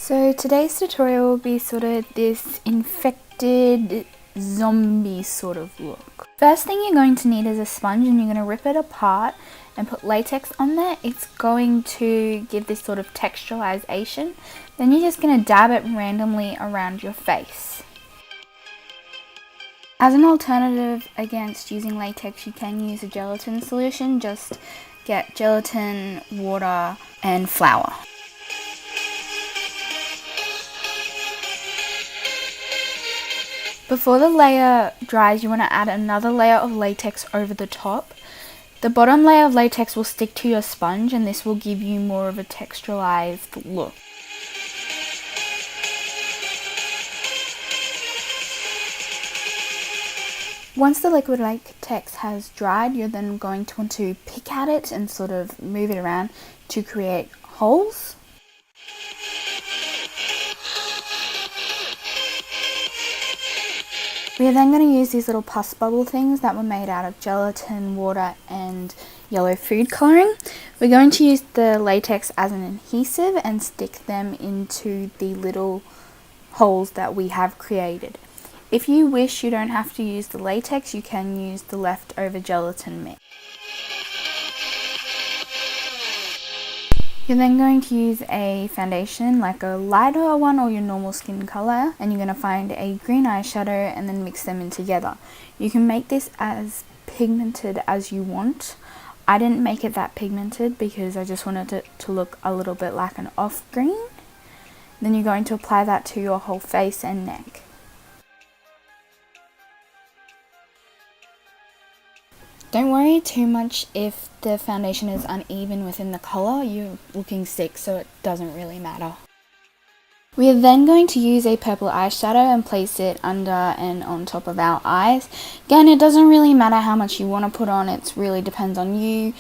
So today's tutorial will be sort of this infected zombie sort of look. First thing you're going to need is a sponge, and you're going to rip it apart and put latex on there. It's going to give this sort of texturization. Then you're just going to dab it randomly around your face. As an alternative against using latex, you can use a gelatin solution. Just get gelatin, water and flour. Before the layer dries, you want to add another layer of latex over the top. The bottom layer of latex will stick to your sponge, and this will give you more of a texturized look. Once the liquid latex has dried, you're then going to want to pick at it and sort of move it around to create holes. We are then going to use these little pus bubble things that were made out of gelatin, water and yellow food colouring. We're going to use the latex as an adhesive and stick them into the little holes that we have created. If you wish, you don't have to use the latex, you can use the leftover gelatin mix. You're then going to use a foundation, like a lighter one or your normal skin colour, and you're going to find a green eyeshadow and then mix them in together. You can make this as pigmented as you want. I didn't make it that pigmented because I just wanted it to look a little bit like an off green. Then you're going to apply that to your whole face and neck. Don't worry too much if the foundation is uneven within the colour. You're looking sick, so it doesn't really matter. We are then going to use a purple eyeshadow and place it under and on top of our eyes. Again, it doesn't really matter how much you want to put on, it really depends on you.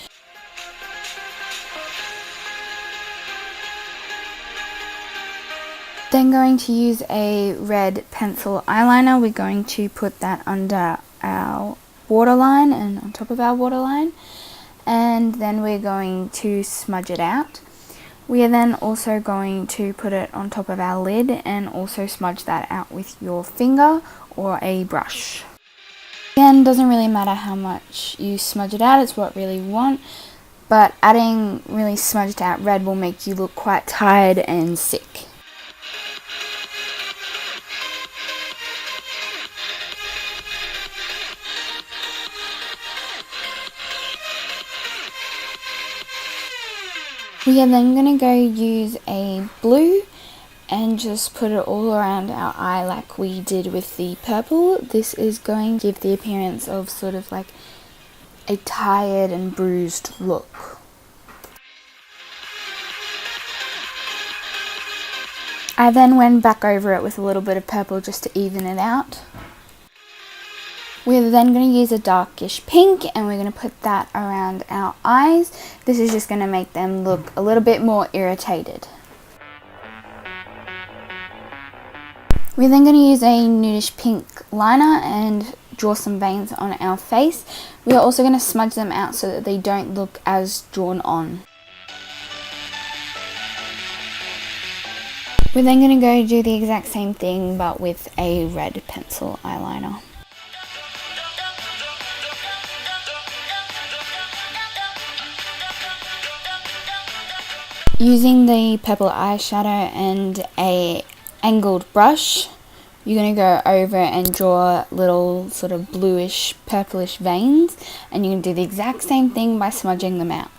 Then going to use a red pencil eyeliner. We're going to put that under our waterline and on top of our waterline, and then we're going to smudge it out. We are then also going to put it on top of our lid and also smudge that out with your finger or a brush. Again, doesn't really matter how much you smudge it out, it's what really you want, but adding really smudged out red will make you look quite tired and sick. We are then going to go use a blue and just put it all around our eye like we did with the purple. This is going to give the appearance of sort of like a tired and bruised look. I then went back over it with a little bit of purple just to even it out. We're then going to use a darkish pink and we're going to put that around our eyes. This is just going to make them look a little bit more irritated. We're then going to use a nudish pink liner and draw some veins on our face. We are also going to smudge them out so that they don't look as drawn on. We're then going to go do the exact same thing but with a red pencil eyeliner. Using the purple eyeshadow and a angled brush, you're going to go over and draw little sort of bluish purplish veins, and you can do the exact same thing by smudging them out.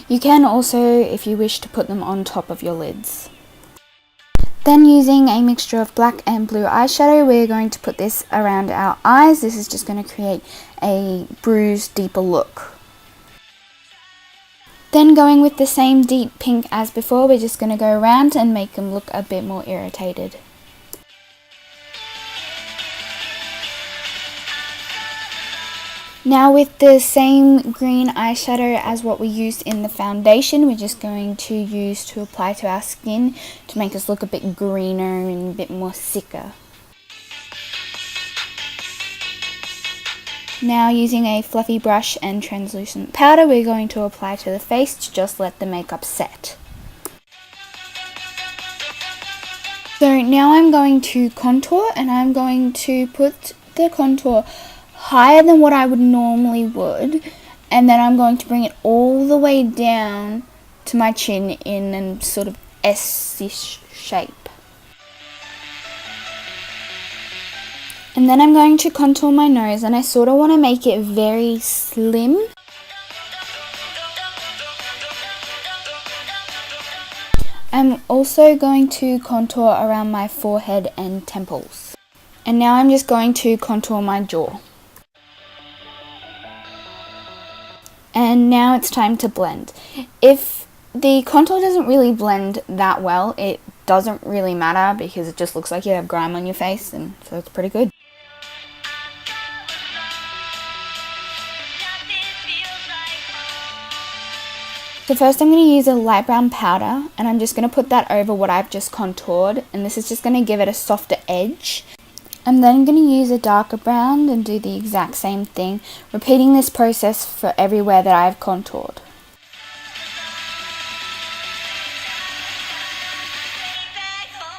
You can also, if you wish, to put them on top of your lids. Then using a mixture of black and blue eyeshadow, we're going to put this around our eyes. This is just going to create a bruised, deeper look. Then going with the same deep pink as before, we're just going to go around and make them look a bit more irritated. Now with the same green eyeshadow as what we used in the foundation, we're just going to use to apply to our skin to make us look a bit greener and a bit more sicker. Now using a fluffy brush and translucent powder, we're going to apply to the face to just let the makeup set. So now I'm going to contour, and I'm going to put the contour higher than what I would normally would, and then I'm going to bring it all the way down to my chin in a sort of S-ish shape. And then I'm going to contour my nose, and I sort of want to make it very slim. I'm also going to contour around my forehead and temples. And now I'm just going to contour my jaw. And now it's time to blend. If the contour doesn't really blend that well, it doesn't really matter because it just looks like you have grime on your face, and so it's pretty good. So first I'm going to use a light brown powder, and I'm just going to put that over what I've just contoured, and this is just going to give it a softer edge. I'm then going to use a darker brown and do the exact same thing, repeating this process for everywhere that I've contoured.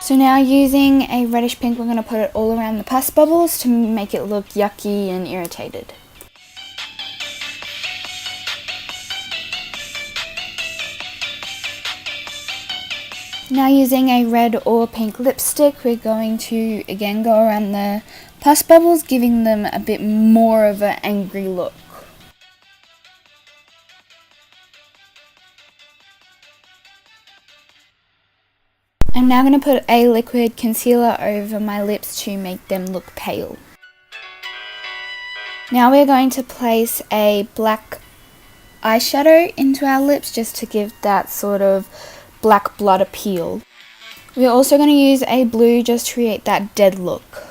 So now using a reddish pink, we're going to put it all around the pus bubbles to make it look yucky and irritated. Now using a red or pink lipstick, we're going to again go around the pus bubbles, giving them a bit more of an angry look. I'm now going to put a liquid concealer over my lips to make them look pale. Now we're going to place a black eyeshadow into our lips just to give that sort of black blood appeal. We're also going to use a blue just to create that dead look.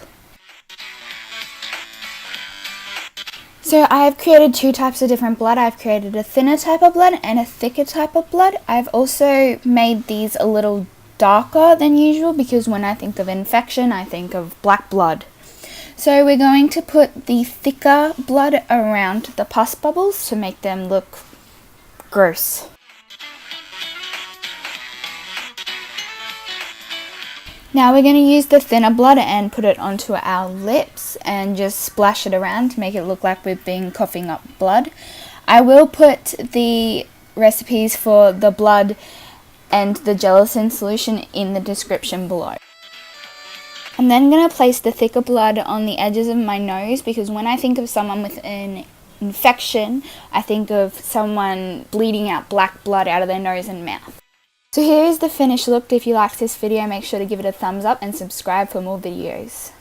So I've created two types of different blood. I've created a thinner type of blood and a thicker type of blood. I've also made these a little darker than usual because when I think of infection, I think of black blood. So we're going to put the thicker blood around the pus bubbles to make them look gross. Now we're going to use the thinner blood and put it onto our lips and just splash it around to make it look like we've been coughing up blood. I will put the recipes for the blood and the gelatin solution in the description below. I'm then going to place the thicker blood on the edges of my nose because when I think of someone with an infection, I think of someone bleeding out black blood out of their nose and mouth. So here is the finished look. If you liked this video, make sure to give it a thumbs up and subscribe for more videos.